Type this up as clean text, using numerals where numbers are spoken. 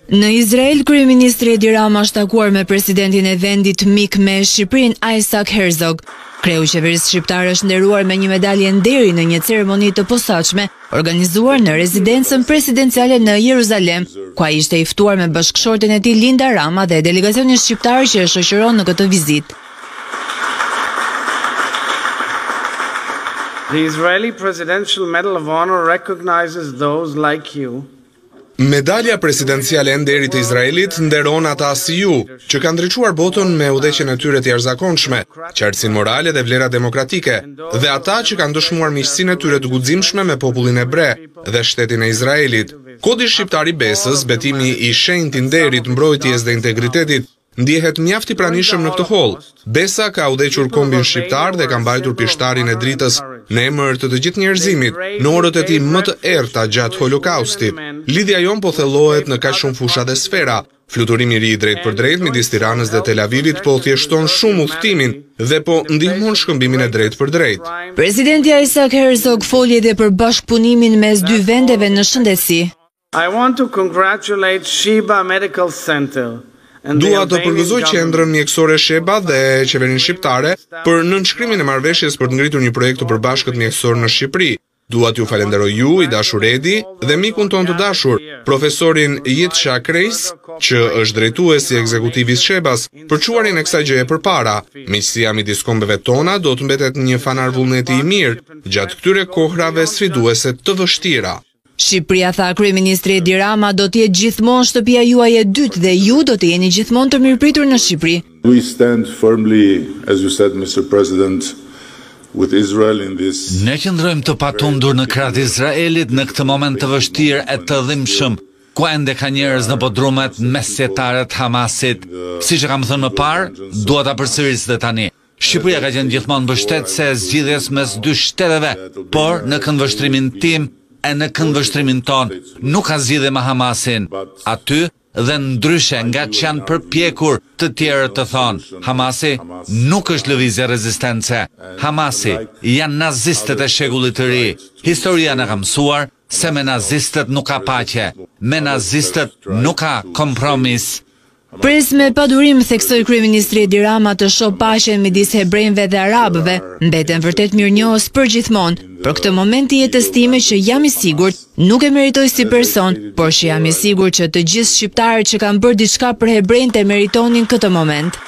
Në Izrael, kryeministri Edi Rama është takuar me presidentin e vendit mik me Shqipërinë Isaac Herzog. Kreu i qeverisë shqiptare është nderuar me një medalje nderi në një ceremoni të posaçme organizuar në rezidencën presidenciale në Jeruzalem, ku ai ishte i ftuar me bashkëshorten e tij Linda Rama dhe delegacionin shqiptar që e shoqëron në këtë vizitë. The Israeli Presidential Medal of Honor recognizes those like you. Medalja presidenciale e nderit të Izraelit nderon ata si ju, që kanë ndriçuar botën me udhëheqjen e tyre të jashtëzakonshme, qartësinë morale dhe vlerat demokratike, dhe ata që kanë dëshmuar miqësinë e tyre të guximshme me popullin hebre dhe shtetin e Izraelit. Kodi shqiptar i besës, betimi i shenjtë i nderit, mbrojtjes dhe integritetit, ndjehet mjaft i pranishëm në këtë holl. Besa ka udhëhequr kombin shqiptar dhe ka mbajtur pishtarin e dritës në emër të gjithë njerëzimit në orët e tij më të errta gjatë Holokaustit. Lidhja jon po thellohet në kaq shumë fusha dhe sfera. Fluturimi i ri drejt për drejt midis Tiranës dhe Tel Avivit po thjeshton shumë udhëtimin dhe po ndihmon shkëmbimin e drejt për drejt. Presidenti Isaac Herzog foli edhe për bashkëpunimin mes dy vendeve në shëndetësi. I want to congratulate Sheba Medical Center. Dua të përgëzoj qendrën mjekësore Sheba dhe qeverinë shqiptare për nënshkrimin e marrëveshjes për të ngritur një projekt të përbashkët mjekësor në Shqipëri. Dua t'ju falenderoj ju, i dashur Edi, dhe mikun ton të dashur, profesorin Yitzhak Kreis, që është drejtuesi ekzekutiv i Shebas, për çuarin e kësaj gjëje përpara. Miqësia midis kombeve tona do të mbetet një fanar vullneti i mirë gjatë këtyre kohrave sfiduese të vështira. Shqipëria, tha kryeministri Edi Rama, do të jetë gjithmonë shtëpia juaj e dytë dhe ju do të jeni gjithmonë të mirëpritur në Shqipëri. We stand firmly, as you said, Mr. President, with Israel in this. Ne qëndrojmë të patundur në krahët e Izraelit në këtë moment të vështirë e të dhimbshëm, ku ende ka njerëz në bodrumet mesjetare të Hamasit. Siç e kam thënë më parë, dua ta përsëris dhe tani. Shqipëria ka qenë gjithmonë mbështetëse e zgjidhjes mes dy shteteve, por në këndvështrimin tim e në këndvështrimin ton nuk ka zgjidhje me Hamasin. Aty dhe ndryshe nga që janë përpjekur të tjerë të thonë, Hamasi nuk është lëvizje rezistence. Hamasi janë nazistët e shekullit të ri. Historia na ka mësuar se me nazistët nuk ka paqe, me nazistët nuk ka kompromis. Pres me padurim, theksoi kryeministri Edi Rama, të shoh paqen midis hebrejve dhe arabëve, mbeten vërtet mirënjohës përgjithmonë. Për këtë moment i jetës time që jam i sigurt, nuk e meritoj si person, por që jam i sigurt që të gjithë shqiptarët që kanë bërë diçka për hebrejt e meritonin këtë moment.